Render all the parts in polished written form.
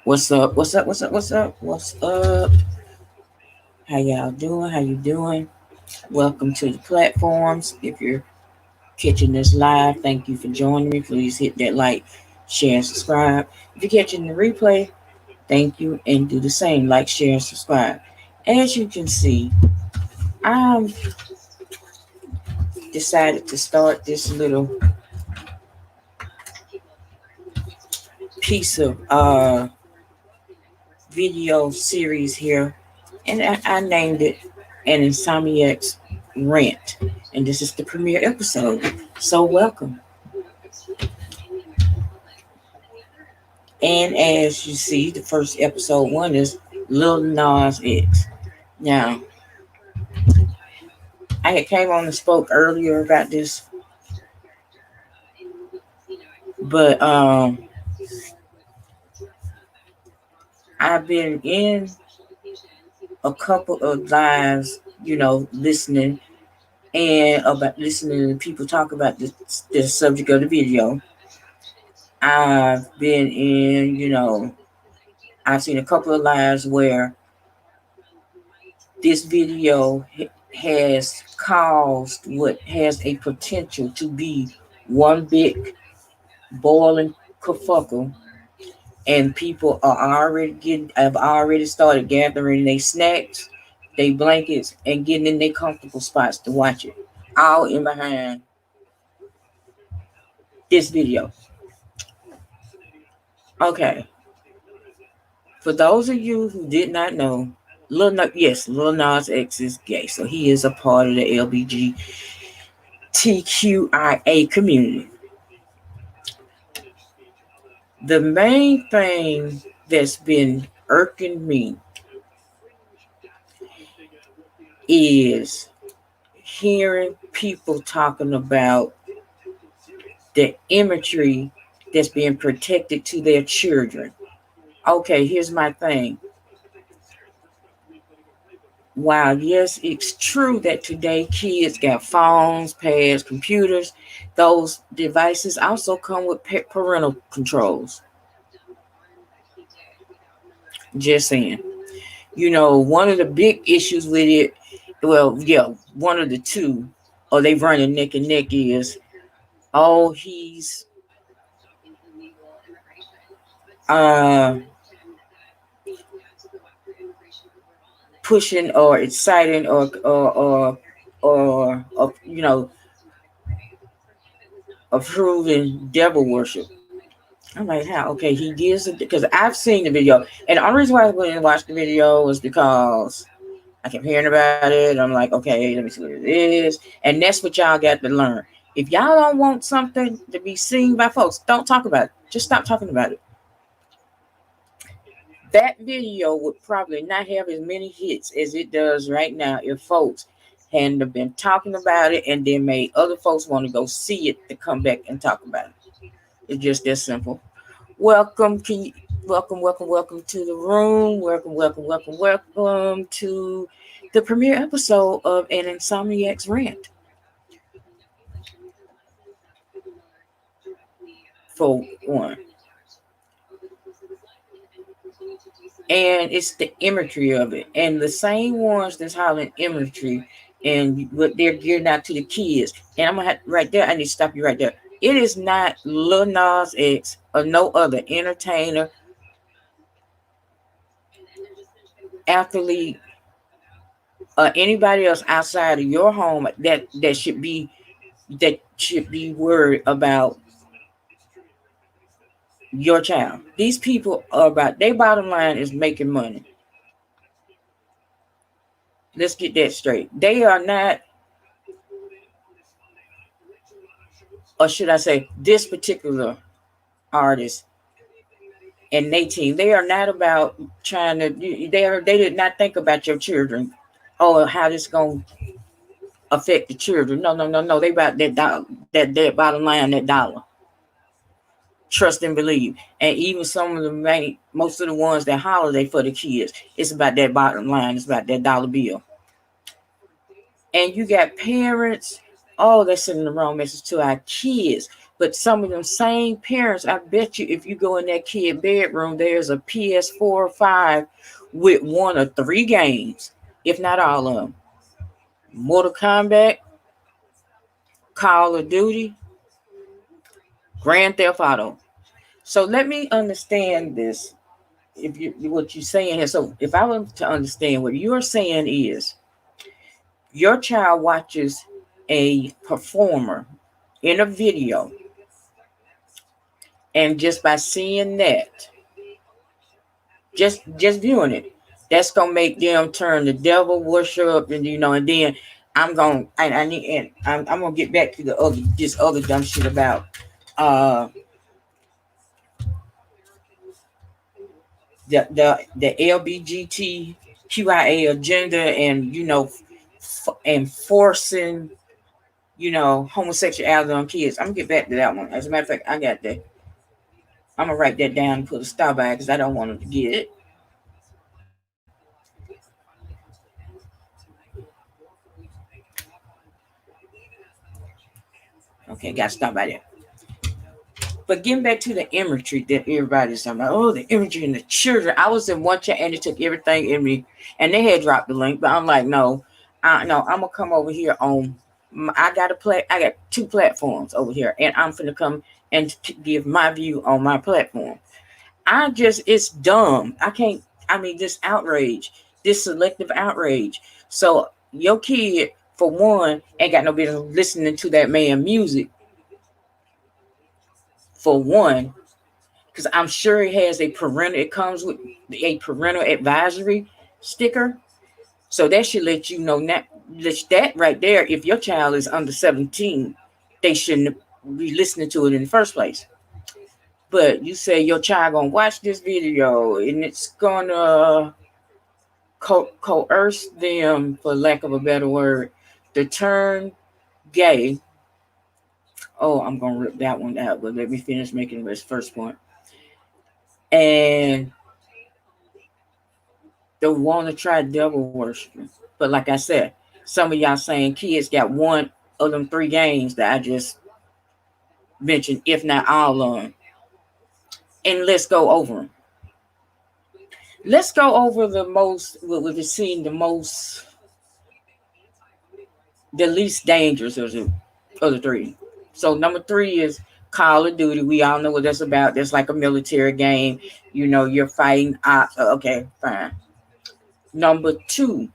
What's up? What's up? What's up? What's up? What's up? How y'all doing? How you doing? Welcome to the platforms. If you're catching this live, thank you for joining me. Please hit that like, share, and subscribe. If you're catching the replay, thank you and do the same. Like, share, and subscribe. As you can see, I decided to start this little piece of video series here, and I named it an Insomniac's Rant. And this is the premiere episode. So welcome. And as you see, the first episode one is LIL Nas X. Now, I had came on and spoke earlier about this, but I've been in a couple of lives, listening and about listening to people talk about the subject of the video. I've been in, I've seen a couple of lives where this video has caused what has a potential to be one big boiling kerfuffle, and people have already started gathering their snacks, their blankets, and getting in their comfortable spots to watch it, all in behind this video. Okay, for those of you who did not know, Lil Nas X is gay, so he is a part of the LGBTQIA community. The main thing that's been irking me is hearing people talking about the imagery that's being protected to their children. Okay, here's my thing. While yes, it's true that today kids got phones, pads, computers, those devices also come with parental controls. Just saying. One of the big issues with it, one of the two, or they running neck and neck, is, he's pushing or exciting or approving devil worship. I'm like, how? Okay, he gives it because I've seen the video, and the only reason why I went and watched the video was because I kept hearing about it. I'm like, okay, let me see what it is, and that's what y'all got to learn. If y'all don't want something to be seen by folks, don't talk about it. Just stop talking about it. That video would probably not have as many hits as it does right now if folks hadn't been talking about it and then made other folks want to go see it to come back and talk about it. It's just that simple. Welcome to the room. Welcome to the premiere episode of an Insomniac's Rant. For one. And it's the imagery of it. And the same ones that's hollering imagery and what they're geared out to the kids. And I'm going to have right there, I need to stop you right there. It is not Lil Nas X or no other entertainer, athlete, or anybody else outside of your home that should be worried about your child. These people are about, their bottom line is making money. Let's get that straight. They are not, or should I say, this particular artist and they team, they are not about trying to, they did not think about your children or how this going to affect the children. No. They about that dollar, that bottom line, that dollar. Trust and believe. And even some of most of the ones that holiday for the kids, it's about that bottom line. It's about that dollar bill. And you got parents, they're sending the wrong message to our kids. But some of them same parents, I bet you, if you go in that kid bedroom, there's a PS4 or 5 with one or three games, if not all of them. Mortal Kombat, Call of Duty, Grand Theft Auto. So let me understand this. If you what you're saying here, so if I were to understand what you're saying is, your child watches a performer in a video, and just by seeing that, just viewing it, that's gonna make them turn the devil worship, and and then I need, and I'm gonna get back to this other dumb shit about uh the LBGTQIA agenda, and and forcing homosexuality on kids. I'm gonna get back to that one. As a matter of fact, I got that. I'm gonna write that down and put a star by it because I don't want them to get it. Okay, got to stop by there. But getting back to the imagery that everybody's talking about, oh, the imagery and the children. I was in one chat and it took everything in me, and they had dropped the link, but I'm like, no, I'm gonna come over here on. I got two platforms over here, and I'm gonna come and give my view on my platform. It's dumb. I can't. I mean, this outrage, this selective outrage. So your kid, for one, ain't got no business listening to that man music. For one, because I'm sure it has a parental. It comes with a parental advisory sticker, so that should let you know that right there. If your child is under 17, they shouldn't be listening to it in the first place. But you say your child gonna watch this video and it's gonna coerce them, for lack of a better word, to turn gay. Oh, I'm gonna rip that one out, but let me finish making this first point. And they want to try devil worshiping. But like I said, some of y'all saying kids got one of them three games that I just mentioned, if not all of them. And let's go over them. Let's go over what we've seen the least dangerous of the three. So number 3 is Call of Duty. We all know what that's about. That's like a military game. You're fighting ops. Okay, fine. Number 2,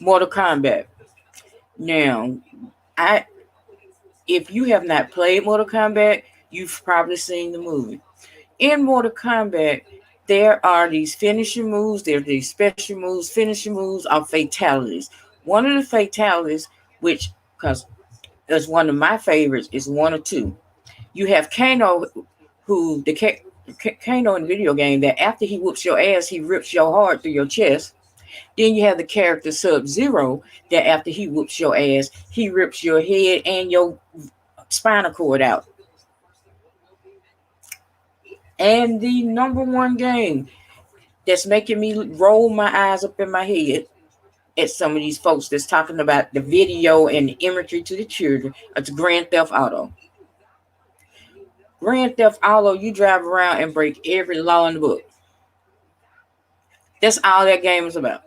Mortal Kombat. Now, if you have not played Mortal Kombat, you've probably seen the movie. In Mortal Kombat, there are these finishing moves. There are these special moves. Finishing moves are fatalities. One of the fatalities, which, because is one of my favorites, is 1 or 2. You have Kano, who the Kano in the video game, that after he whoops your ass, he rips your heart through your chest. Then you have the character Sub-Zero, that after he whoops your ass, he rips your head and your spinal cord out. And the number 1 game that's making me roll my eyes up in my head at some of these folks that's talking about the video and the imagery to the children, it's Grand Theft Auto. Grand Theft Auto, you drive around and break every law in the book. That's all that game is about.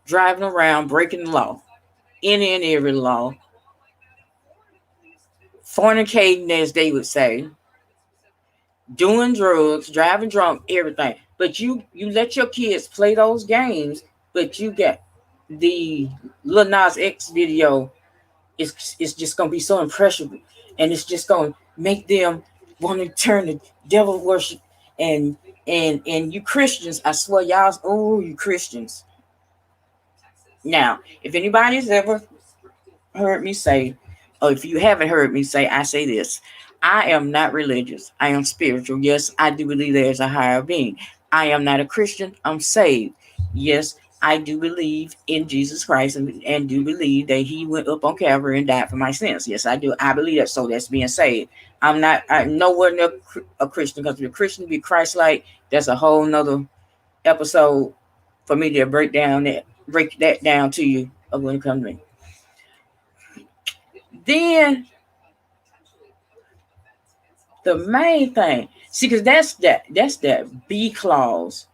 Driving around, breaking the law. Any and every law. Fornicating, as they would say. Doing drugs, driving drunk, everything. But you let your kids play those games, but you get the LIL NAS X video. It's just going to be so impressionable. And it's just going to make them want to turn to devil worship. And you Christians, I swear y'all, you Christians. Now, if anybody's ever heard me say, or if you haven't heard me say, I say this: I am not religious. I am spiritual. Yes, I do believe there's a higher being. I am not a Christian. I'm saved. Yes, I do believe in Jesus Christ and do believe that he went up on Calvary and died for my sins. Yes, I do. I believe that. So that's being saved. I'm nowhere near a Christian, because if a Christian be Christ-like, that's a whole nother episode for me to break that down to you when it comes to me. Then The main thing, see, because that's that B clause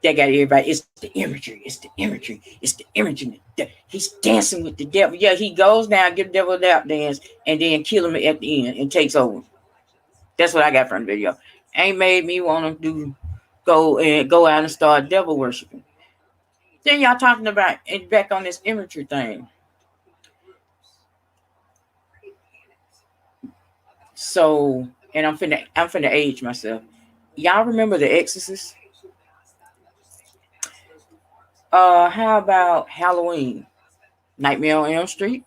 that got everybody. It's the imagery. It's the imagery. It's the imagery. He's dancing with the devil. Yeah, he goes down, get the devil a lap dance, and then kill him at the end and takes over. That's what I got from the video. Ain't made me want to go out and start devil worshiping. Then y'all talking about and back on this imagery thing. So, and I'm finna age myself. Y'all remember The Exorcist? How about Halloween? Nightmare on Elm Street?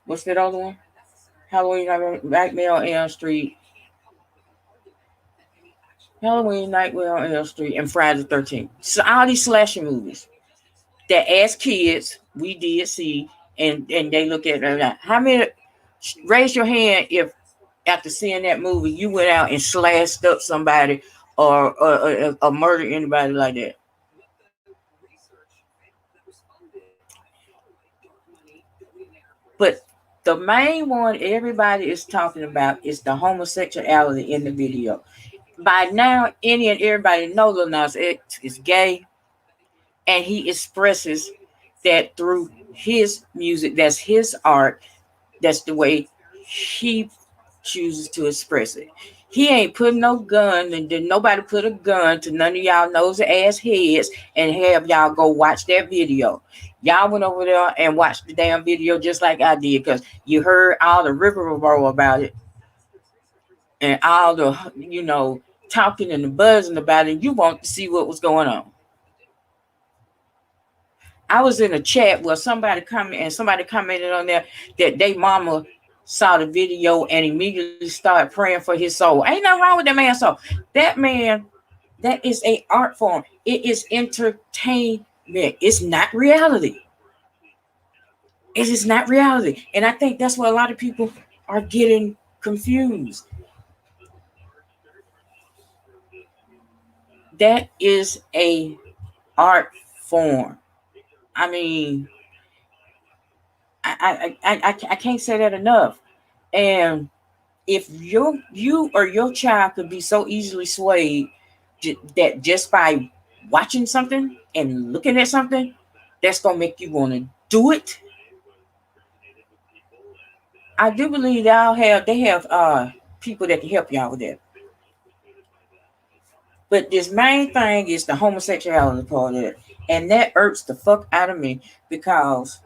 What's that other one? Halloween, Nightmare on Elm Street, Halloween, Nightmare on Elm Street, and Friday the 13th. So all these slasher movies that as kids we did see, and they look at it now. How many? Raise your hand if after seeing that movie you went out and slashed up somebody or murdered anybody like that. But the main one everybody is talking about is the homosexuality in the video. By now, any and everybody know Lil Nas X is gay, and he expresses that through his music. That's his art. That's the way he chooses to express it. He ain't putting no gun, and then nobody put a gun to none of y'all nosy ass heads and have y'all go watch that video. Y'all went over there and watched the damn video just like I did, because you heard all the rigmarole about it and all the talking and the buzzing about it. You want to see what was going on. I was in a chat where somebody commented on there that they mama saw the video and immediately started praying for his soul. Ain't nothing wrong with that man's soul. That man, that is a art form. It is entertainment. It's not reality. It is not reality. And I think that's where a lot of people are getting confused. That is a art form. I mean, I can't say that enough. And if you or your child could be so easily swayed that just by watching something and looking at something, that's gonna make you want to do it. I do believe they have people that can help y'all with that. But this main thing is the homosexuality part of it. And that irks the fuck out of me, because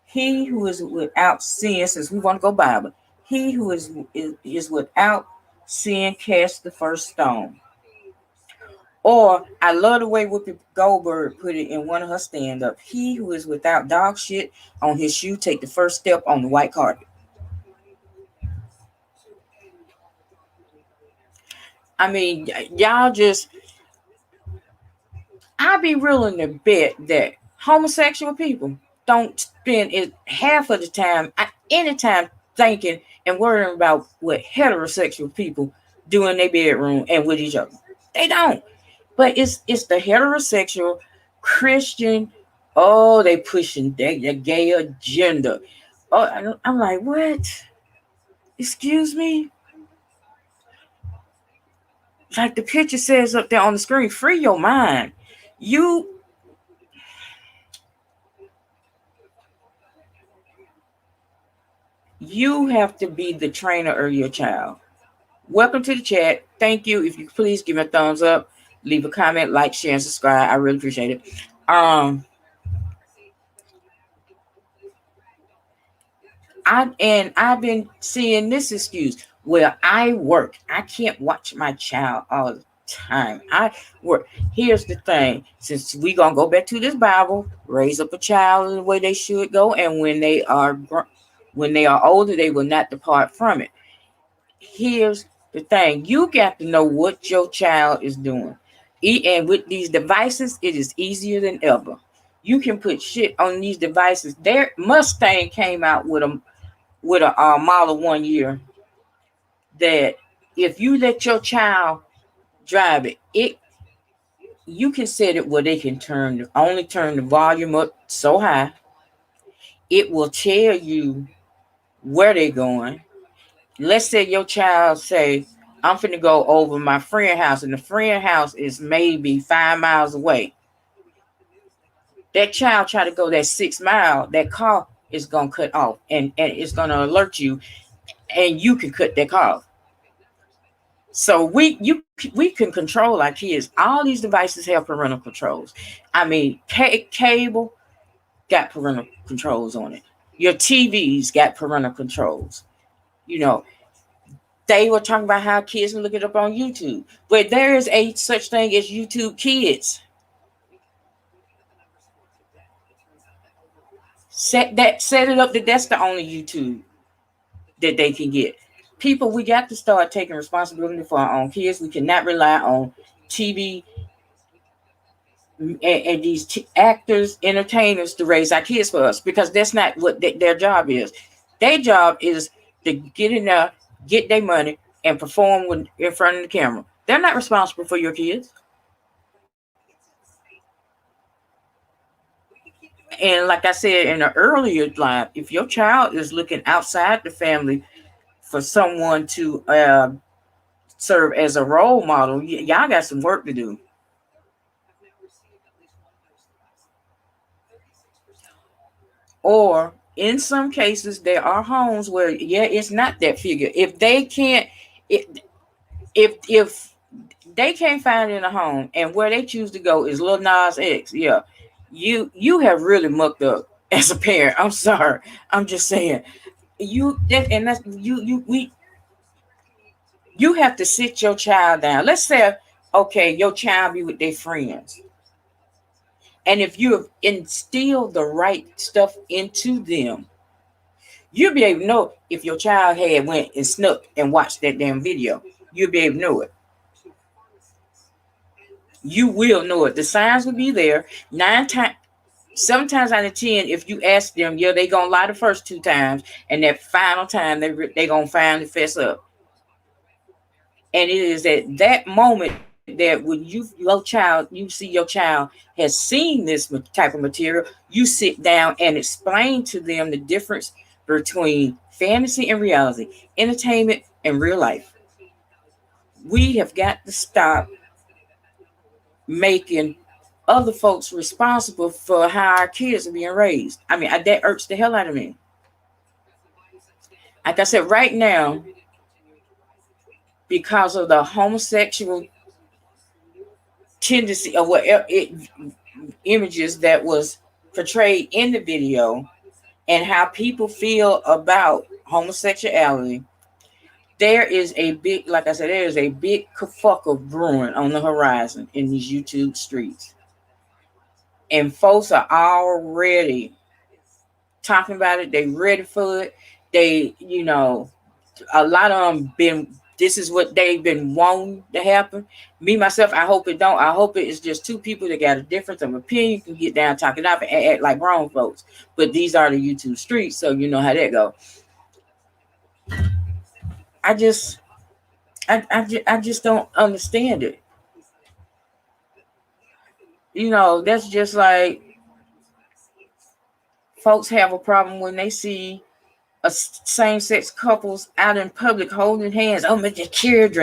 he who is without sin, since we want to go Bible, he who is without sin cast the first stone. Or I love the way Whoopi Goldberg put it in one of her stand-up. He who is without dog shit on his shoe take the first step on the white carpet. I mean, y'all just, I'd be willing to bet that homosexual people don't spend it half of the time, any time, thinking and worrying about what heterosexual people do in their bedroom and with each other. They don't. But it's the heterosexual Christian. Oh, they pushing their gay agenda. Oh, I'm like, what? Excuse me? Like the picture says up there on the screen, free your mind. You have to be the trainer of your child. Welcome to the chat. Thank you. If you please give me a thumbs up, leave a comment, like, share, and subscribe. I really appreciate it. I've been seeing this excuse. Well, I work. I can't watch my child all the time. I work. Here's the thing. Since we gonna go back to this Bible, raise up a child in the way they should go, and when they are older, they will not depart from it. Here's the thing. You got to know what your child is doing. And with these devices, it is easier than ever. You can put shit on these devices. Their Mustang came out with a model one year that if you let your child drive it, you can set it where they can turn the volume up so high. It will tell you where they going. Let's say your child say, I'm finna go over my friend house, and the friend house is maybe 5 miles away. That child try to go that 6 mile, that car is gonna cut off, and it's gonna alert you, and you can cut that car off. So we can control our kids. All these devices have parental controls. I mean, cable got parental controls on it. Your TVs got parental controls. You know, they were talking about how kids can look it up on YouTube, but there is a such thing as YouTube Kids. Set it up that that's the only YouTube that they can get. People, we got to start taking responsibility for our own kids. We cannot rely on TV and these actors, entertainers to raise our kids for us, because that's not what their job is. Their job is to get in there, get their money, and perform in front of the camera. They're not responsible for your kids. And like I said in an earlier live, if your child is looking outside the family for someone to serve as a role model, y'all got some work to do. Or in some cases, there are homes where, yeah, it's not that figure. If they can't, if they can't find it in a home, and where they choose to go is Lil Nas X, yeah, you have really mucked up as a parent. I'm sorry. I'm just saying. You have to sit your child down. Let's say, okay, your child be with their friends. And if you have instilled the right stuff into them, you'll be able to know if your child had went and snuck and watched that damn video. You'll be able to know it. You will know it. The signs will be there. 7 times out of 10, if you ask them, yeah, they gonna lie the first 2 times, and that final time they gonna finally fess up. And it is at that moment that when you see your child has seen this type of material, you sit down and explain to them the difference between fantasy and reality, entertainment and real life. We have got to stop making other folks responsible for how our kids are being raised. I mean, that irks the hell out of me. Like I said, right now, because of the homosexual tendency of whatever images that was portrayed in the video, and how people feel about homosexuality, there is a big, like I said, there is a big kerfuffle brewing on the horizon in these YouTube streets. And folks are already talking about it. They ready for it. They, a lot of them this is what they've been wanting to happen. Me, myself, I hope it don't. I hope it is just 2 people that got a difference of opinion, can get down, talk it out, and act like grown folks. But these are the YouTube streets, so you know how that go. I just don't understand it. That's just like folks have a problem when they see same-sex couples out in public holding hands. Oh, but the kids.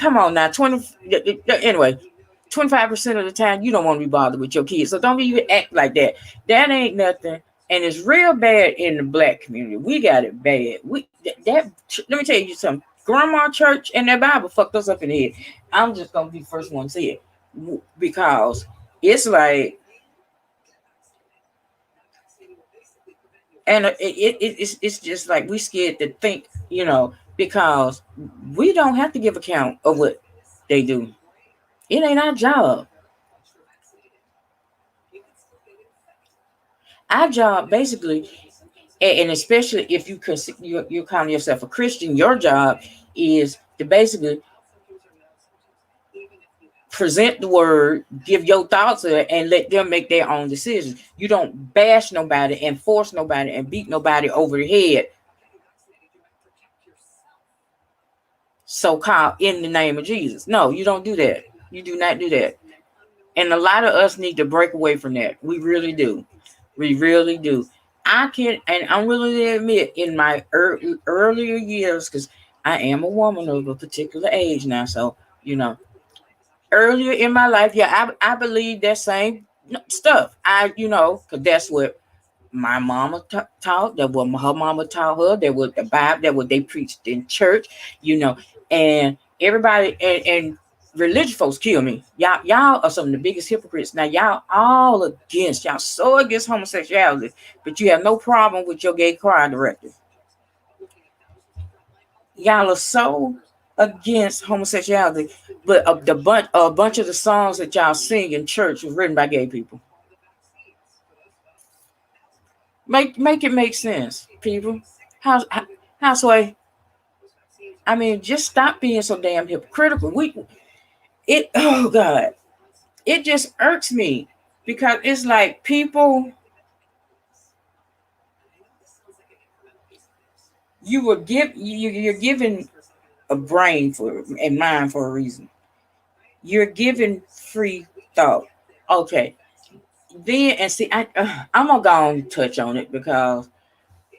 Come on now, 25% of the time you don't want to be bothered with your kids, so don't even act like that. That ain't nothing, and it's real bad in the black community. We got it bad. Let me tell you something. Grandma church and that Bible fucked us up in the head. I'm just gonna be the first one to say it, because it's like. And it's just like we scared to think, because we don't have to give account of what they do. It ain't our job. Our job, basically, and especially if you're calling yourself a Christian, your job is to basically present the word, give your thoughts of it, and let them make their own decisions. You don't bash nobody and force nobody and beat nobody over the head, so-called in the name of Jesus. No, you don't do that. You do not do that. And a lot of us need to break away from that. We really do. We really do. I can, and I'm willing to admit, in my earlier years, because I am a woman of a particular age now, so you know, earlier in my life, yeah, I believe that same stuff. Because that's what my mama taught. That what her mama taught her. That what the Bible. That what they preached in church. You know, and everybody and religious folks kill me. Y'all are some of the biggest hypocrites. Now y'all so against homosexuality, but you have no problem with your gay choir director. Y'all are so against homosexuality, but a bunch of the songs that y'all sing in church was written by gay people. Make it make sense, people. Houseway. I mean, just stop being so damn hypocritical. Oh God, it just irks me because it's like people you're given a brain for and mind for a reason. You're given free thought. Okay, then and see, I'm gonna go and touch on it because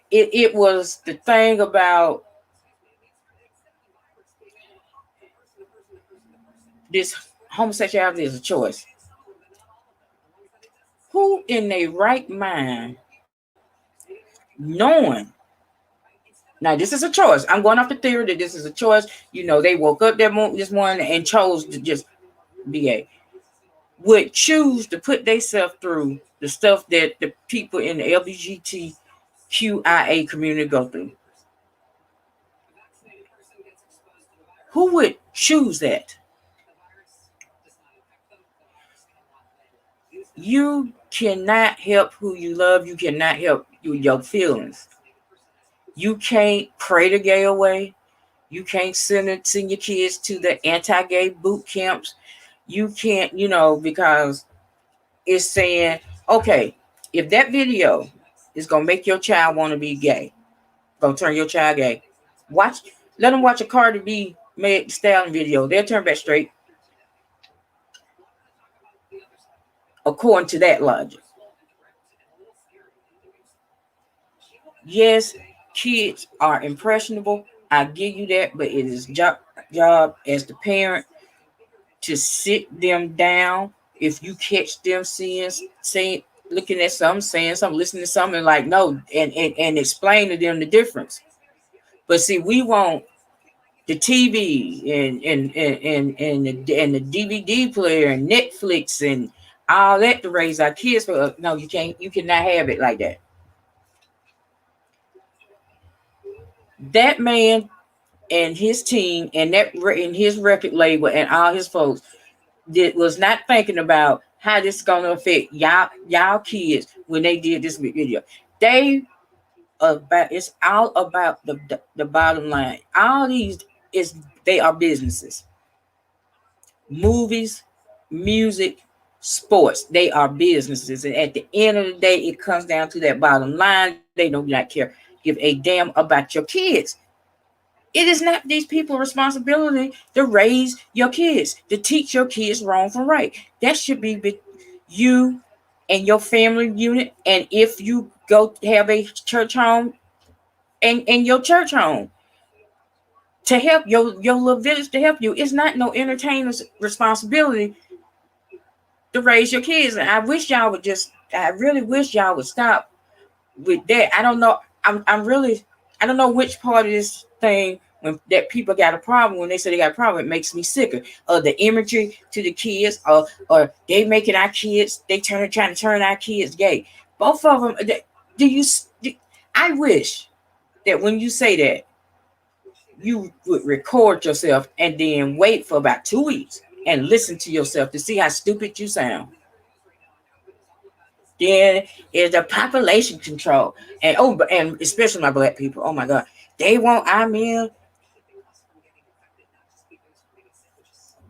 it was the thing about this homosexuality is a choice. Who in their right mind, knowing now this is a choice? I'm going off the theory that this is a choice. They woke up this morning and chose to just be gay. Would choose to put themselves through the stuff that the people in the LGBTQIA community go through. Who would choose that? You cannot help who you love. You cannot help your feelings. You can't pray the gay away. You can't send your kids to the anti-gay boot camps. You can't, because it's saying, okay, if that video is gonna make your child want to be gay, gonna turn your child gay, let them watch a Cardi B made Stallion video. They'll turn back straight according to that logic. Yes, kids are impressionable. I give you that, but it is job as the parent to sit them down. If you catch them saying, looking at something, saying something, listening to something, like no, and explain to them the difference. But see, we want the TV and the DVD player and Netflix and all that to raise our kids. For no, you can't. You cannot have it like that. That man and his team and his record label and all his folks was not thinking about how this is going to affect y'all kids when they did this video. It's all about the bottom line. All these they are businesses. Movies, music, sports, they are businesses, and at the end of the day, it comes down to that bottom line. They do not give a damn about your kids. It is not these people's responsibility to raise your kids, to teach your kids wrong from right. That should be you and your family unit. And if you go have a church home and your church home to help your little village to help you, it's not no entertainer's responsibility to raise your kids. And I really wish y'all would stop with that. I don't know. I don't know which part of this thing when that people got a problem when they say they got a problem, it makes me sicker. The imagery to the kids, or they making our kids, trying to turn our kids gay. Both of them. I wish that when you say that, you would record yourself and then wait for about 2 weeks and listen to yourself to see how stupid you sound. Then is the population control, and especially my black people. Oh my God, they want our men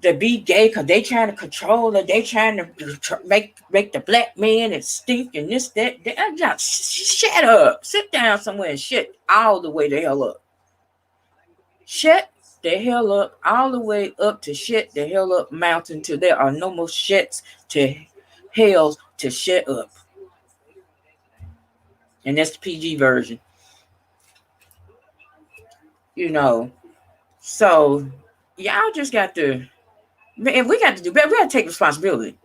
to be gay because they trying to control it. They trying to make the black man and stink and this that. Just shut up, sit down somewhere and shut all the way the hell up. Shut the hell up all the way up to shut the hell up mountain till there are no more shuts to hells to shut up. And that's the PG version. You know. So y'all just got to, man, we got to do better. We got to take responsibility.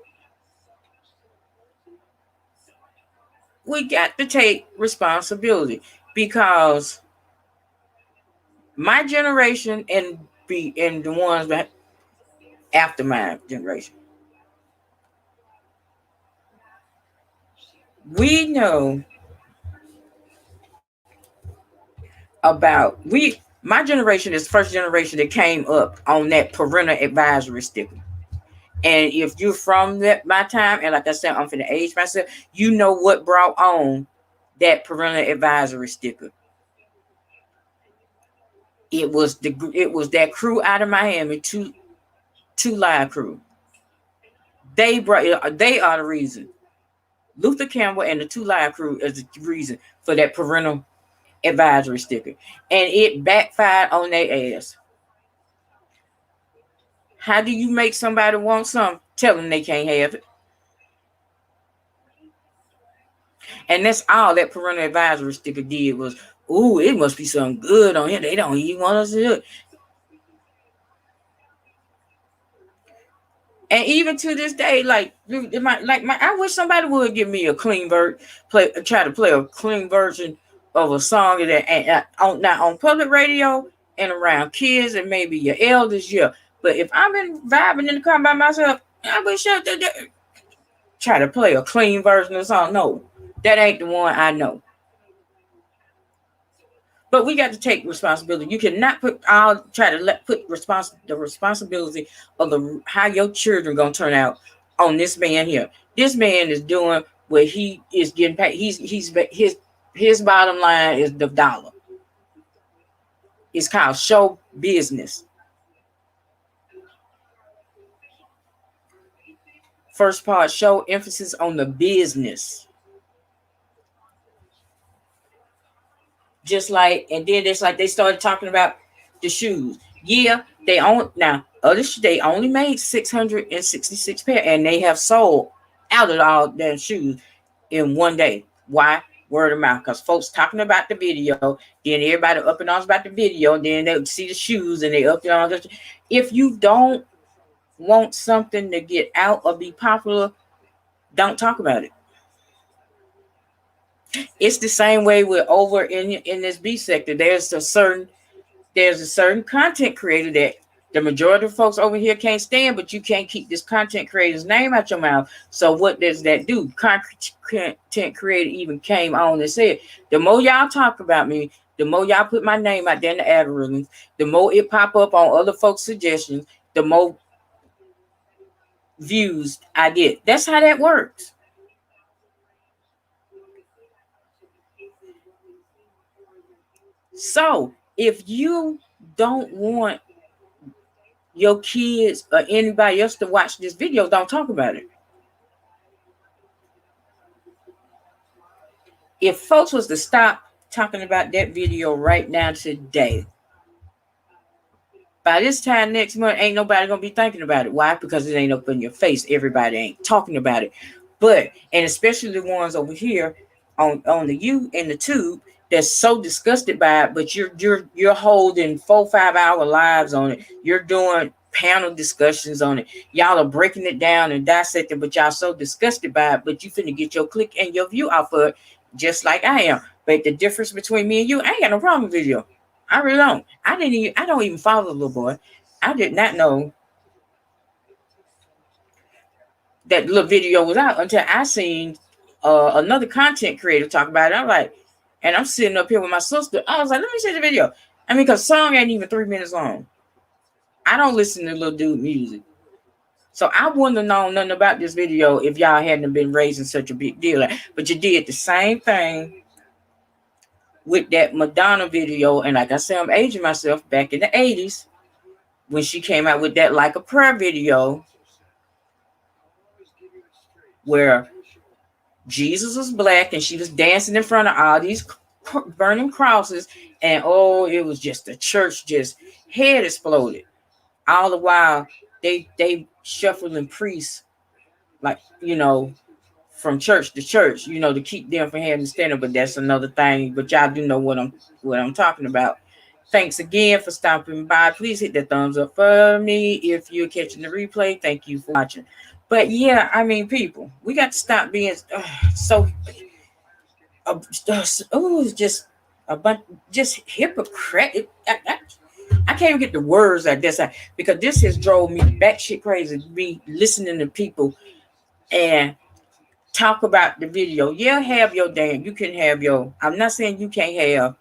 We got to take responsibility because my generation and the ones that after my generation, we know about my generation is the first generation that came up on that parental advisory sticker. And if you're from my time, and like I said, I'm finna age myself, you know what brought on that parental advisory sticker. It was that crew out of Miami, two live crew. They are the reason. Luther Campbell and the two live crew is the reason for that parental advisory sticker. And it backfired on their ass. How do you make somebody want something? Tell them they can't have it. And that's all that parental advisory sticker did was, ooh, it must be something good on here. They don't even want us to do it. And even to this day, I wish somebody would give me a clean try to play a clean version of a song that not on public radio and around kids and maybe your elders, yeah. But if I'm vibing in the car by myself, I wish try to play a clean version of the song. No, that ain't the one I know. But we got to take responsibility. You cannot put the responsibility of how your children gonna turn out on this man here. This man is doing what he is getting paid. His bottom line is the dollar. It's called show business. First part, show emphasis on the business. Just like, and then it's like they started talking about the shoes. Yeah, they only made 666 pair, and they have sold out of all their shoes in one day. Why? Word of mouth. Because folks talking about the video, then everybody up and on about the video, and then they see the shoes and they up and on. If you don't want something to get out or be popular, don't talk about it. It's the same way with over in this B sector. There's a certain content creator that the majority of folks over here can't stand, but you can't keep this content creator's name out your mouth. So what does that do? Content creator even came on and said, the more y'all talk about me, the more y'all put my name out there in the algorithms, the more it pop up on other folks' suggestions, the more views I get. That's how that works. So if you don't want your kids or anybody else to watch this video, don't talk about it. If folks was to stop talking about that video right now today, by this time next month, ain't nobody gonna be thinking about it. Why? Because it ain't up in your face. Everybody ain't talking about it. But, and especially the ones over here on the tube that's so disgusted by it, but you're holding 4-5 hour lives on it. You're doing panel discussions on it. Y'all are breaking it down and dissecting, but y'all so disgusted by it, but you finna get your click and your view off of it, just like I am. But the difference between me and you, I ain't got no problem with video. I really don't. I don't even follow the little boy. I did not know that little video was out until I seen another content creator talk about it. I'm like, and I'm sitting up here with my sister. I was like, let me see the video. I mean, because song ain't even 3 minutes long. I don't listen to little dude music. So I wouldn't have known nothing about this video if y'all hadn't been raising such a big deal. But you did the same thing with that Madonna video. And like I said, I'm aging myself, back in the 80s when she came out with that Like a Prayer video where Jesus was black and she was dancing in front of all these burning crosses, and it was just the church just head exploded. All the while they shuffling priests, like, from from church to church, to keep them from having to stand up. But that's another thing. But y'all do know what I'm talking about. Thanks again for stopping by. Please hit the thumbs up for me if you're catching the replay. Thank you for watching. But yeah, I mean, people, we got to stop being so just a bunch, just hypocrite. I can't even get the words like this because this has drove me batshit crazy. Me listening to people and talk about the video. Yeah, have your damn. You can have your. I'm not saying you can't have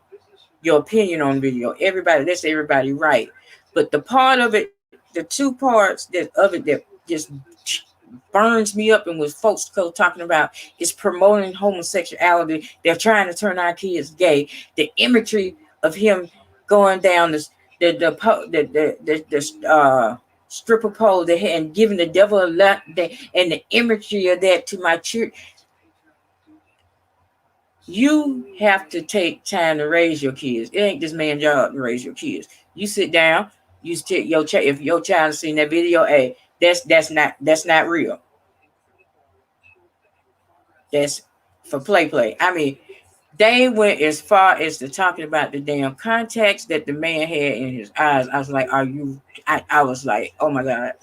your opinion on video. That's everybody right. But the part of it, the two parts that just burns me up and what folks go talking about is promoting homosexuality. They're trying to turn our kids gay. The imagery of him going down the stripper pole and giving the devil a lot, and the imagery of that to my church. You have to take time to raise your kids. It ain't this man's job to raise your kids. You sit down. You take your child. If your child has seen that video, hey, that's not real. That's for play. I mean, they went as far as to talking about the damn contacts that the man had in his eyes. I was like, are you? I was like, oh my God.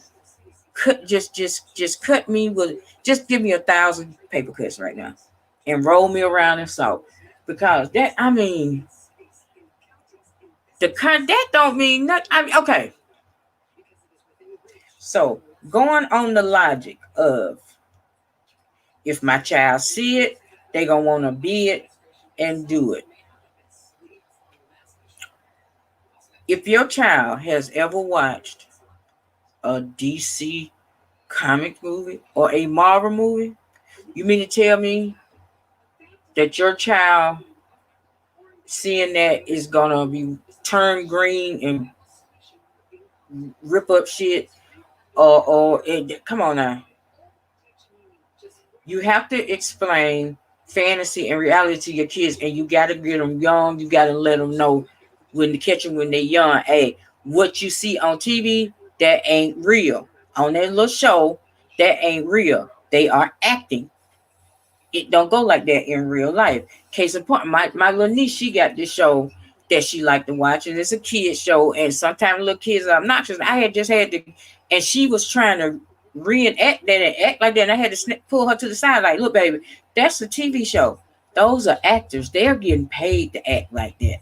Just cut me with, just give me 1,000 paper cuts right now and roll me around in salt, because that, I mean, that don't mean nothing. I mean, okay. So going on the logic of, if my child see it, they gonna want to be it and do it. If your child has ever watched a DC comic movie or a Marvel movie, you mean to tell me that your child seeing that is gonna be turn green and rip up shit? Or come on now. You have to explain fantasy and reality to your kids, and you got to get them young. You got to let them know when to catch them when they're young. Hey, what you see on TV, that ain't real. On that little show, that ain't real. They are acting. It don't go like that in real life. Case in point, my little niece, she got this show that she liked to watch, and it's a kid show, and sometimes little kids are obnoxious. I had just had to, and she was trying to reenact that and act like that, and I had to pull her to the side, like, look, baby, that's a TV show. Those are actors. They're getting paid to act like that.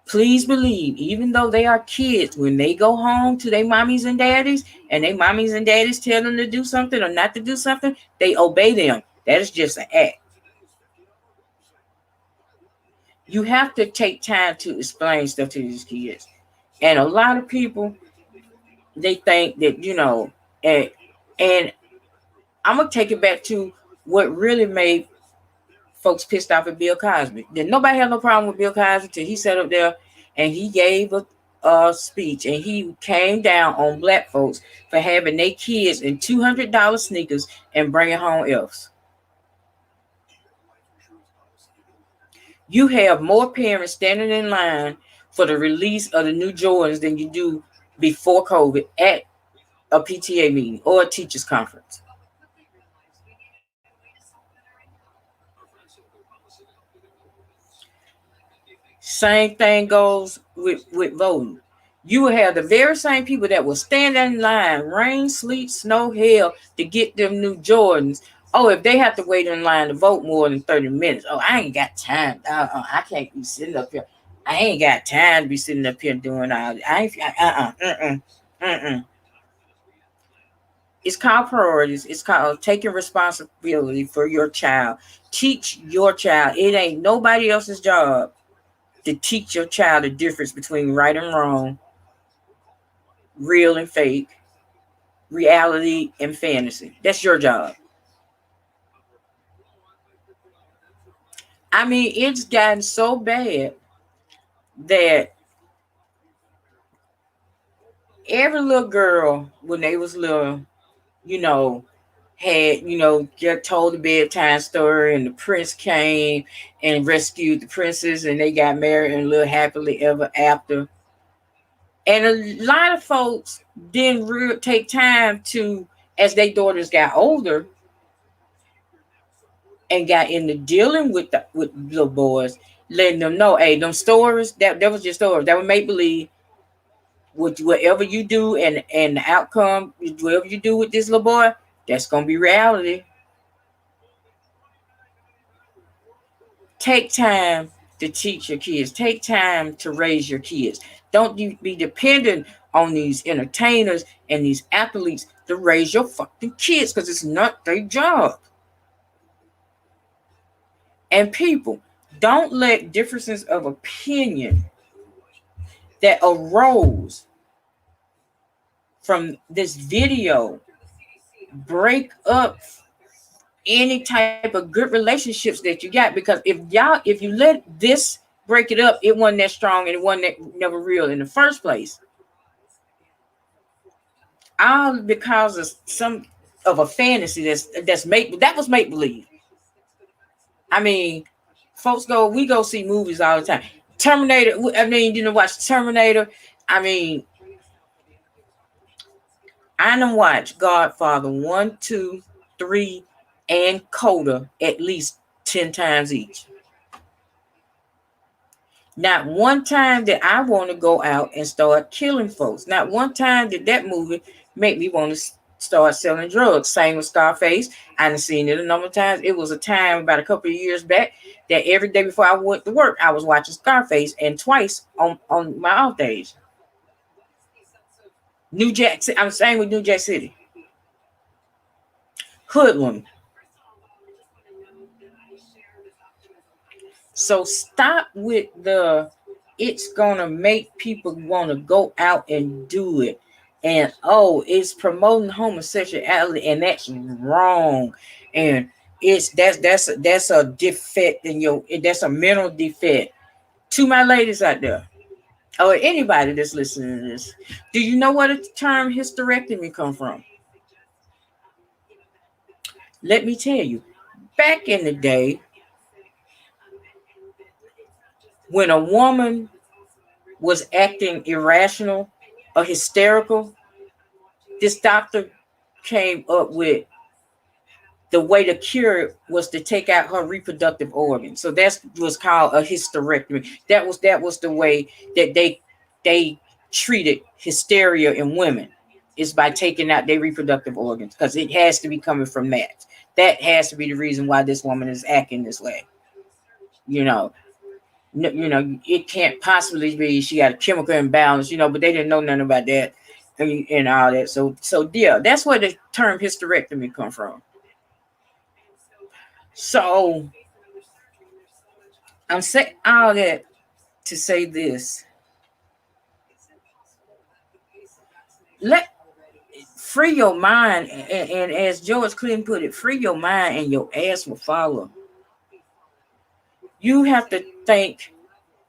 Please believe, even though they are kids, when they go home to their mommies and daddies, and their mommies and daddies tell them to do something or not to do something, they obey them. That is just an act. You have to take time to explain stuff to these kids. And a lot of people, they think that, and I'm going to take it back to what really made folks pissed off at Bill Cosby. Then nobody had no problem with Bill Cosby till he sat up there and he gave a speech, and he came down on black folks for having their kids in $200 sneakers and bringing home elves. You have more parents standing in line for the release of the new Jordans than you do before COVID at a PTA meeting or a teachers conference. Same thing goes with voting. You will have the very same people that will stand in line, rain, sleet, snow, hail, to get them new Jordans. Oh, if they have to wait in line to vote more than 30 minutes, oh, I ain't got time. I can't be sitting up here. I ain't got time to be sitting up here doing all that. It's called priorities. It's called taking responsibility for your child. Teach your child. It ain't nobody else's job to teach your child the difference between right and wrong, real and fake, reality and fantasy. That's your job. I mean, it's gotten so bad that every little girl, when they was little, had, get told a bedtime story, and the prince came and rescued the princess, and they got married and lived happily ever after. And a lot of folks didn't take time to, as their daughters got older, and got into dealing with little boys, letting them know, hey, them stories, that was your stories. That was make believe. Whatever you do and the outcome, whatever you do with this little boy, that's gonna be reality. Take time to teach your kids. Take time to raise your kids. Don't you be dependent on these entertainers and these athletes to raise your fucking kids, because it's not their job. And people, don't let differences of opinion that arose from this video break up any type of good relationships that you got. Because if you let this break it up, it wasn't that strong and it wasn't that never real in the first place. All because of some of a fantasy that was make believe. I mean, we go see movies all the time. Terminator. I mean, watch Terminator. I mean, I done watched Godfather 1, 2, 3, and Coda at least 10 times each. Not one time did I want to go out and start killing folks. Not one time did that movie make me want to start selling drugs. Same with Scarface. I done seen it a number of times. It was a time about a couple of years back that every day before I went to work, I was watching Scarface, and twice on my off days. New Jack. I'm saying with New Jack City. Hoodlum. So stop with it's gonna make people want to go out and do it. And it's promoting homosexuality, and that's wrong. And that's a defect in that's a mental defect. To my ladies out there, or anybody that's listening to this, do you know where the term hysterectomy come from? Let me tell you. Back in the day, when a woman was acting irrational or hysterical, this doctor came up with the way to cure it was to take out her reproductive organs. So that was called a hysterectomy. That was the way that they treated hysteria in women, is by taking out their reproductive organs, because it has to be coming from that. That has to be the reason why this woman is acting this way. It can't possibly be she got a chemical imbalance, but they didn't know nothing about that and all that. So yeah, that's where the term hysterectomy come from. So I'm saying all that to say this. Free your mind, and as George Clinton put it, free your mind and your ass will follow. You have to think.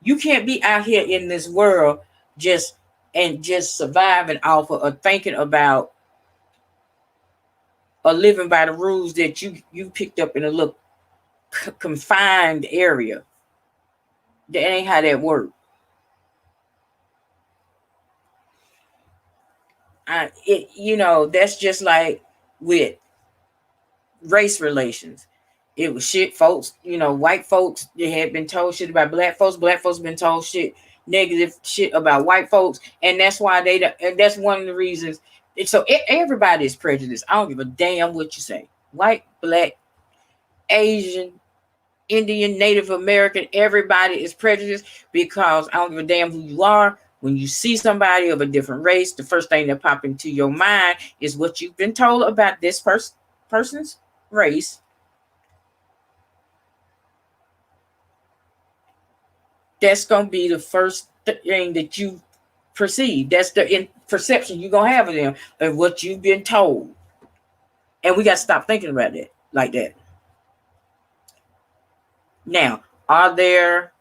You can't be out here in this world just surviving off of or thinking about or living by the rules that you picked up in a little confined area. That ain't how that works. That's just like with race relations. It was shit, folks. White folks, they had been told shit about black folks. Black folks been told negative shit about white folks, and that's why that's one of the reasons. So everybody is prejudiced. I don't give a damn what you say. White, black, Asian, Indian, Native American, everybody is prejudiced, because I don't give a damn who you are. When you see somebody of a different race, the first thing that pops into your mind is what you've been told about this person's race. That's going to be the first thing that you perceive. That's the perception you're going to have of them, of what you've been told. And we got to stop thinking about that like that. Now, are there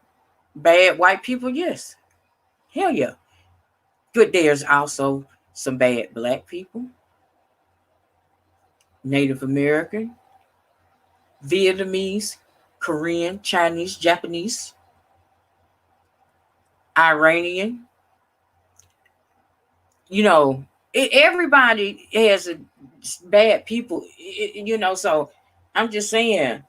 bad white people? Yes. Hell yeah. But there's also some bad black people, Native American, Vietnamese, Korean, Chinese, Japanese, Iranian. Everybody has bad people, so I'm just saying,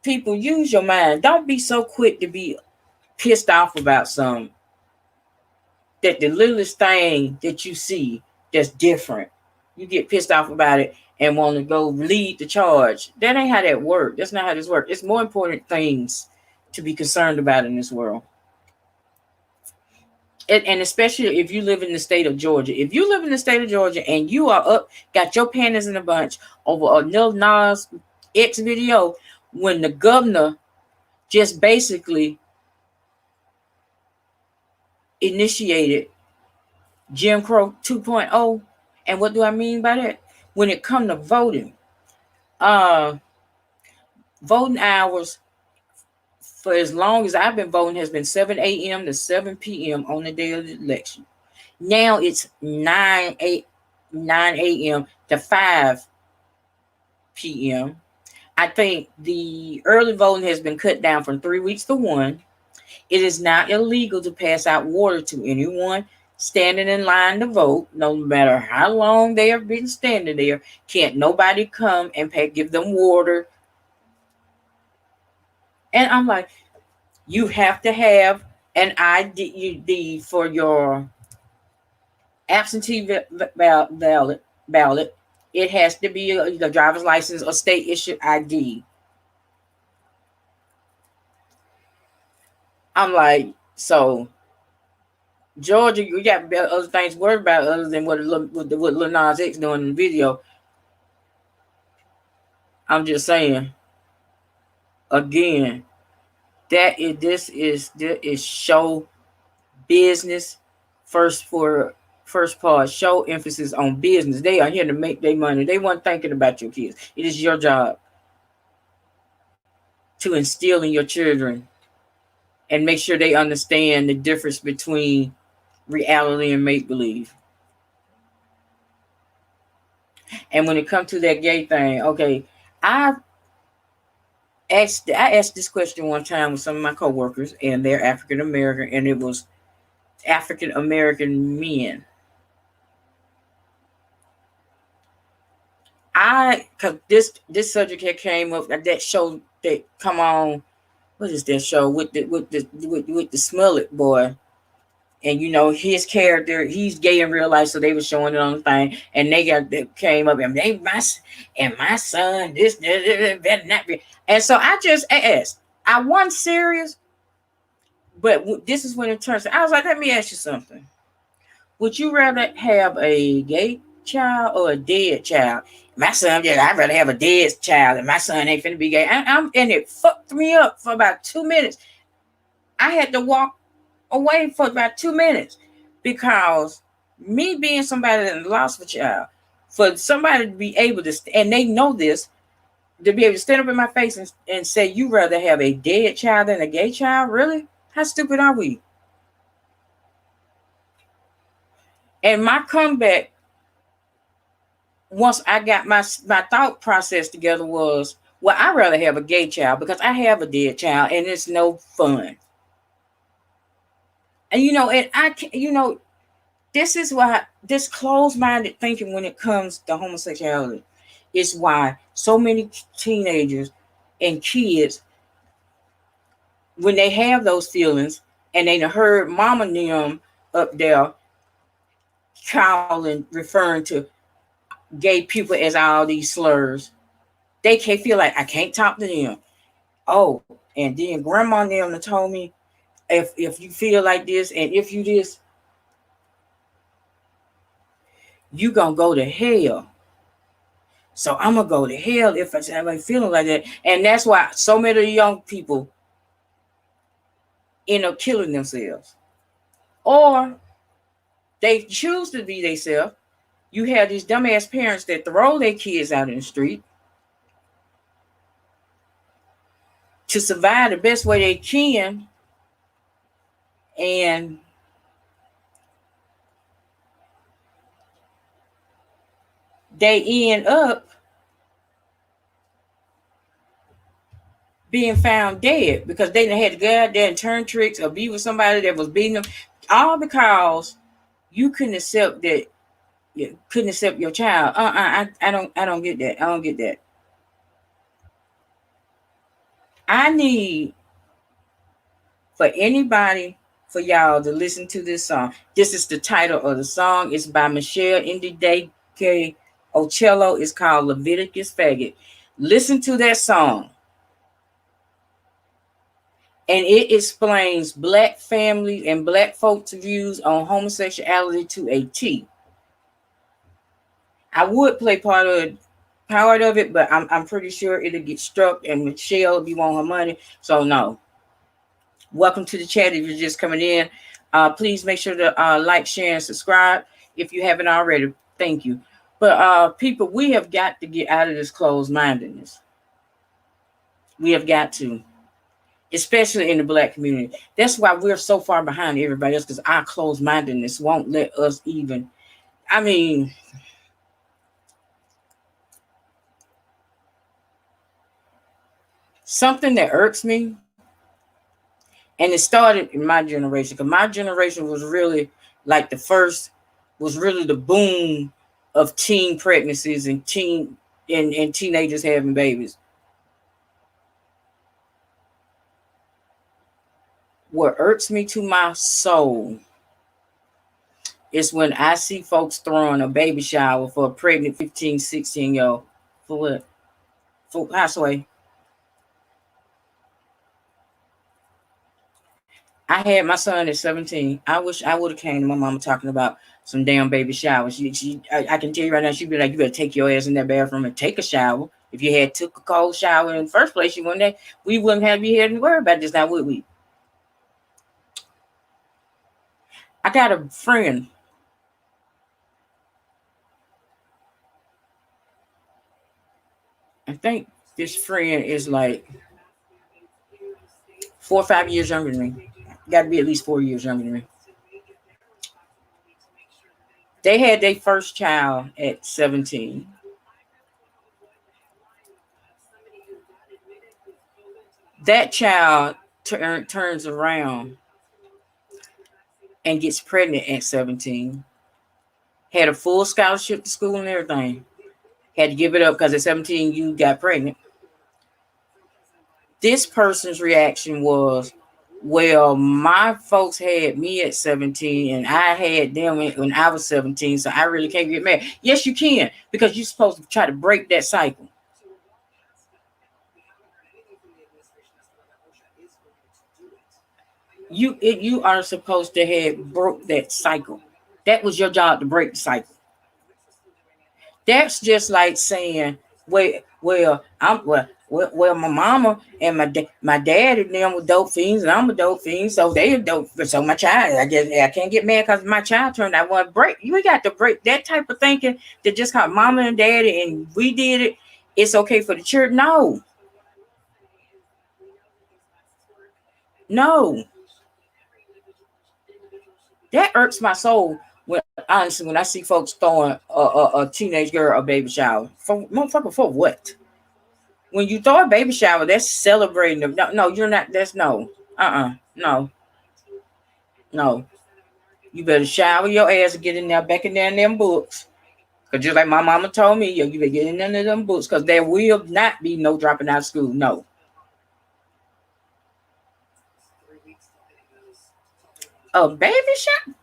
People, use your mind. Don't be so quick to be pissed off about something, that the littlest thing that you see that's different, you get pissed off about it and want to go lead the charge. That ain't how that works. That's not how this works. It's more important things to be concerned about in this world. And especially if you live in the state of Georgia. If you live in the state of Georgia and you are up, got your panties in a bunch over a Lil Nas X video, when the governor just basically initiated Jim Crow 2.0. And what do I mean by that? When it comes to voting, uh, voting hours for as long as I've been voting has been 7 a.m. to 7 p.m. on the day of the election. Now it's 9 a.m. to 5 p.m. I think the early voting has been cut down from 3 weeks to 1. It is now illegal to pass out water to anyone standing in line to vote, no matter how long they have been standing there. Can't nobody come and give them water. And I'm like, you have to have an ID for your absentee ballot. It has to be a driver's license or state issued ID. I'm like, so Georgia, you got other things to worry about other than what Lil Nas X doing in the video. I'm just saying, again, this is show business first part. Show emphasis on business. They are here to make their money. They weren't thinking about your kids. It is your job to instill in your children and make sure they understand the difference between reality and make-believe. And when it comes to that gay thing, okay, I asked this question one time with some of my coworkers, and they're African American, and it was African American men. Cause this subject had came up at that show that come on. What is that show with the Smollett boy? And you know his character, he's gay in real life, so they were showing it on the thing, and they came up and my son this better not be. And so I just asked. I wasn't serious, but this is when it turns. I was like, let me ask you something. Would you rather have a gay child or a dead child? My son, yeah, I'd rather have a dead child, and my son ain't finna be gay. And it fucked me up for about 2 minutes. I had to walk away for about 2 minutes because me being somebody that lost a child, for somebody to be able to, and they know this, to be able to stand up in my face and say, you rather have a dead child than a gay child? Really? How stupid are we? And my comeback, once I got my thought process together, was, well, I'd rather have a gay child because I have a dead child and it's no fun. And this is why this closed-minded thinking when it comes to homosexuality is why so many teenagers and kids, when they have those feelings and they heard mama and them up there calling, referring to gay people as all these slurs, they can't feel like, I can't talk to them. Oh, and then grandma and them told me, if you feel like this and if you this, you gonna go to hell. So I'm gonna go to hell if I'm feeling like that. And that's why so many young people end up killing themselves. Or they choose to be themselves. You have these dumbass parents that throw their kids out in the street to survive the best way they can. And they end up being found dead because they had to go out there and turn tricks or be with somebody that was beating them, all because you couldn't accept that. You couldn't accept your child. I don't get that. I don't get that. I need for anybody, for y'all to listen to this song. This is the title of the song. It's by Michelle Ndidike Ocello. It's called Leviticus Faggot. Listen to that song. And it explains black families and black folks' views on homosexuality to a T. I would play part of it, but I'm pretty sure it'll get struck and Michelle will be wanting her money. So no. Welcome to the chat. If you're just coming in, please make sure to like, share, and subscribe if you haven't already. Thank you. But people, we have got to get out of this closed-mindedness. We have got to, especially in the black community. That's why we're so far behind everybody else, because our closed-mindedness won't let us even. I mean, something that irks me, and it started in my generation, because my generation was really like was really the boom of teen pregnancies and teenagers having babies. What irks me to my soul is when I see folks throwing a baby shower for a pregnant 15, 16-year-old. For what? For houseway. I had my son at 17. I wish I would have came to my mama talking about some damn baby showers. I can tell you right now, she'd be like, you better take your ass in that bathroom and take a shower. If you had took a cold shower in the first place, we wouldn't have you here to worry about this now, would we? I got a friend. I think this friend is like 4 or 5 years younger than me. Got to be at least 4 years younger than me. They had their first child at 17. That child turns around and gets pregnant at 17. Had a full scholarship to school and everything. Had to give it up because at 17 you got pregnant. This person's reaction was, well, my folks had me at 17 and I had them when I was 17, so I really can't get married. Yes, you can, because you're supposed to try to break that cycle. You are supposed to have broke that cycle. That was your job, to break the cycle. That's just like saying, well, my mama and my dad and them were dope fiends, and I'm a dope fiend, so they are dope. So my child, I guess I can't get mad because my child turned out one break. You got to break that type of thinking that just called mama and daddy and we did it. It's okay for the church. No, that irks my soul. When honestly, when I see folks throwing a teenage girl a baby shower, for motherfucker, for what? When you throw a baby shower, that's celebrating them. No, you're not. That's no. No, no. You better shower your ass and get in there, back in there in them books. Cause just like my mama told me, you better get in there in them books, cause there will not be no dropping out of school. No. A baby shower,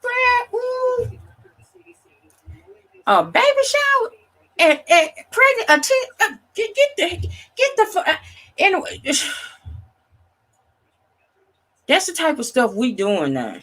a baby shower, and pregnant. Anyway. That's the type of stuff we doing now.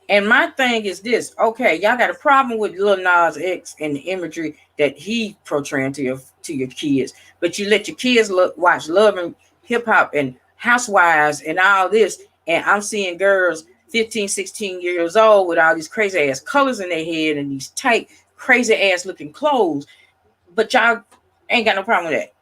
And my thing is this: okay, y'all got a problem with Lil Nas X and the imagery that he portraying to your kids, but you let your kids watch Love and Hip Hop and Housewives and all this, and I'm seeing girls 15, 16 years old with all these crazy ass colors in their head and these tight, crazy ass looking clothes, but y'all ain't got no problem with that.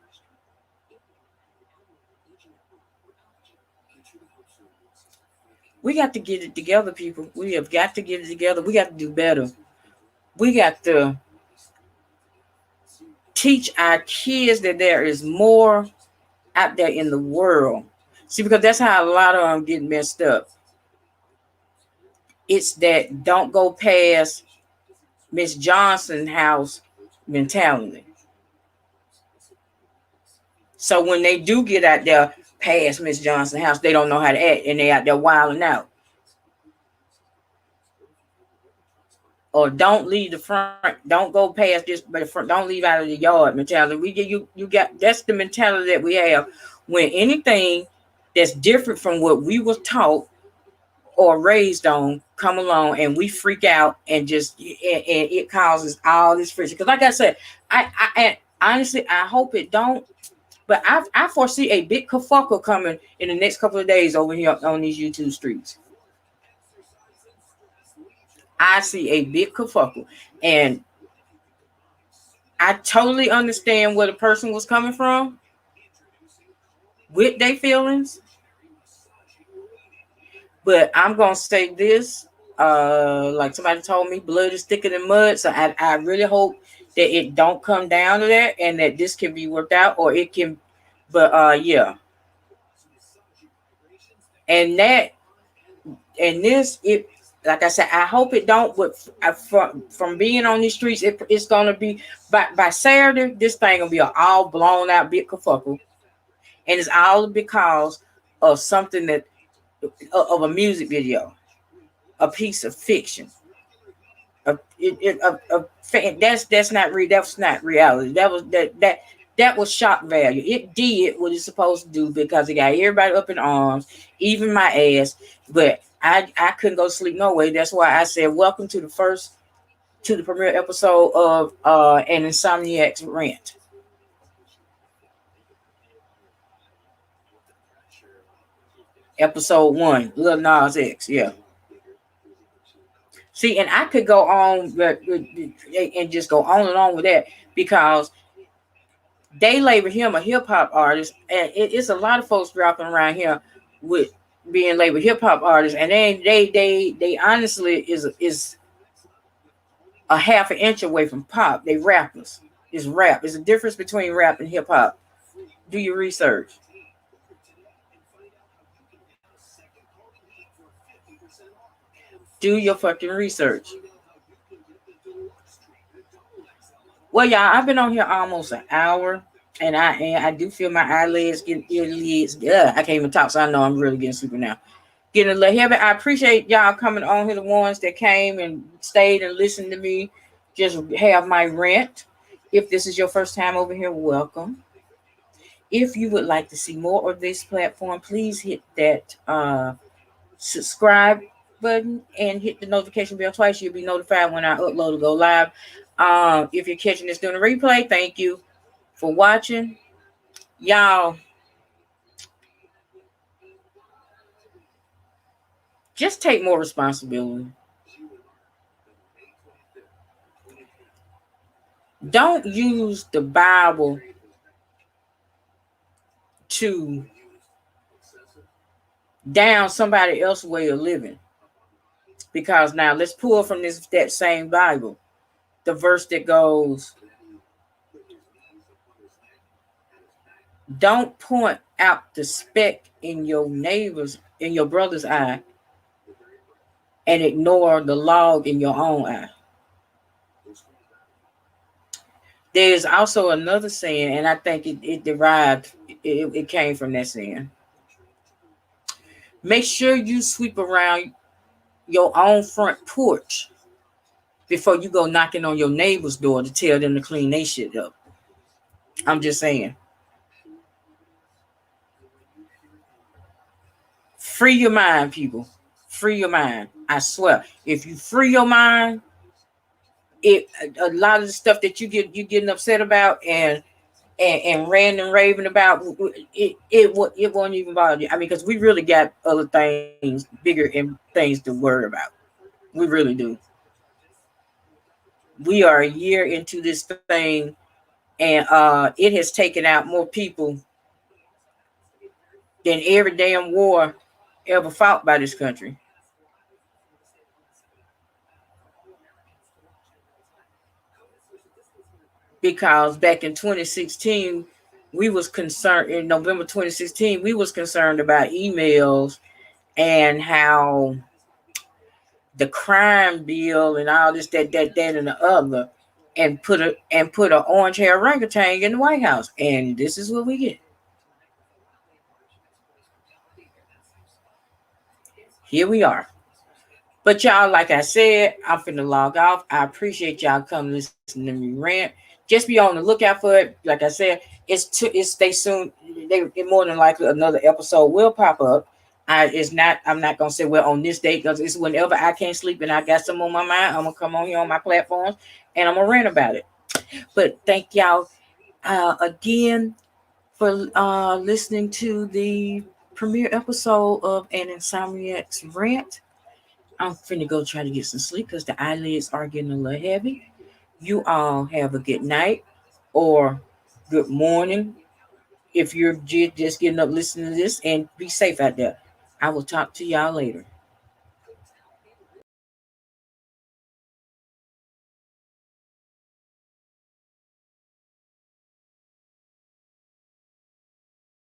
We got to get it together, people. We have got to get it together. We got to do better. We got to teach our kids that there is more out there in the world. See, because that's how a lot of them get messed up. It's that don't go past Miss Johnson's house mentality. So when they do get out there past Miss Johnson's house, they don't know how to act, and they out there wilding out. Or don't leave the front. Don't go past this, but the front. Don't leave out of the yard mentality. We get you. You got that's the mentality that we have when anything that's different from what we was taught or raised on come along, and we freak out and just and it causes all this friction. Because like I said, I honestly I hope it don't. But I foresee a big kerfuffle coming in the next couple of days over here on these YouTube streets. I see a big kerfuffle, and I totally understand where the person was coming from with their feelings. But I'm gonna say this, like somebody told me, blood is thicker than mud. So I really hope that it don't come down to that, and that this can be worked out, or it can. But yeah, and that and this it. Like I said, I hope it don't. But from being on these streets, it's gonna be by Saturday. This thing gonna be an all blown out big kerfuffle, and it's all because of something that of a music video, a piece of fiction. That's not real. That's not reality. That was shock value. It did what it's supposed to do because it got everybody up in arms, even my ass. But I couldn't go to sleep no way. That's why I said welcome to the premiere episode of an Insomniac's Rant. Episode 1, Lil Nas X, yeah. See, and I could go on and just go on and on with that because they label him a hip hop artist, and it's a lot of folks dropping around here with being labeled hip hop artists, and they honestly is a half an inch away from pop. They rappers. It's rap. There's a difference between rap and hip hop. Do your research. Do your fucking research. Well, y'all, I've been on here almost an hour, and I do feel my eyelids getting earlids. Yeah, I can't even talk, so I know I'm really getting sleepy now. Getting a little heavy. I appreciate y'all coming on here, the ones that came and stayed and listened to me just have my rant. If this is your first time over here, welcome. If you would like to see more of this platform, please hit that subscribe button and hit the notification bell twice. You'll be notified when I upload or go live. If you're catching this during the replay, thank you for watching. Y'all, just take more responsibility. Don't use the Bible to down somebody else's way of living. Because now let's pull from that same Bible the verse that goes, don't point out the speck in your brother's eye and ignore the log in your own eye. There's also another saying, and I think it came from that saying. Make sure you sweep around your own front porch before you go knocking on your neighbor's door to tell them to clean their shit up. I'm just saying. Free your mind, people. Free your mind. I swear. If you free your mind, a lot of the stuff that you getting upset about and ranting and raving about, it won't even bother you. I mean, because we really got other things, bigger things to worry about. We really do. We are a year into this thing, and it has taken out more people than every damn war ever fought by this country. Because back in 2016, we was concerned in November 2016, we was concerned about emails and how the crime bill and all this, that, and the other, and put an orange hair orangutan in the White House. And this is what we get. here we are. But y'all, like I said, I'm finna log off. I appreciate y'all coming listen to me rant. Just be on the lookout for it. Like I said, it's stay soon. They more than likely another episode will pop up. I'm not gonna say well on this date because it's whenever I can't sleep and I got some on my mind. I'm gonna come on here on my platforms and I'm gonna rant about it. But thank y'all again for listening to the premiere episode of an Insomniac's rant. I'm finna go try to get some sleep because the eyelids are getting a little heavy. You all have a good night or good morning if you're just getting up listening to this, and be safe out there. I will talk to y'all later.